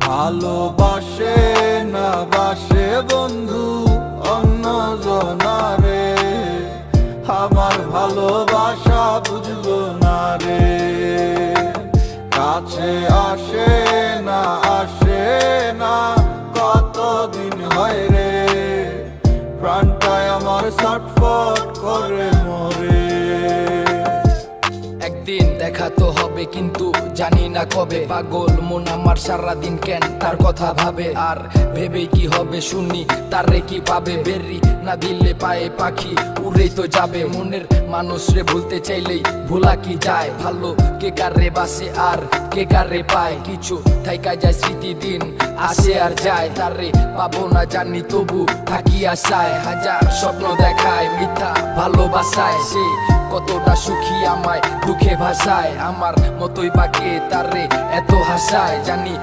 ভালোবাসে না বাসে বন্ধু অন্য জনারে, আমার ভালোবাসা বুঝলো না রে। কাছে আসে না কতদিন হয় রে, প্রাণটায় আমার ছটফট করে মরে। একদিন দেখা তো হবে কিন্তু জানি না কবে, পাগল মন আমার সারাদিন কেন তার কথা ভাবে, আর ভেবে কি হবে শুনি তারে কি পাবে, বেরি না দিলে পায়ে পাখি উড়েই তো যাবে। মনের মানুষ রে ভুলতে চাইলেই ভোলা কি যায়, ভালো কে কারে বাসে আর কে কারে পায়, কিছু থাইকা যায় স্মৃতি দিন আসে আর যায়, তারে পাবো না জানি তবু থাকি আশায়, হাজার স্বপ্ন দেখায় মিথ্যা ভালোবাসায়, সে কতটা সুখী আমায় দুঃখে ভাসায়, আমার মতোই বাকে তারে এত হাসায়, জানি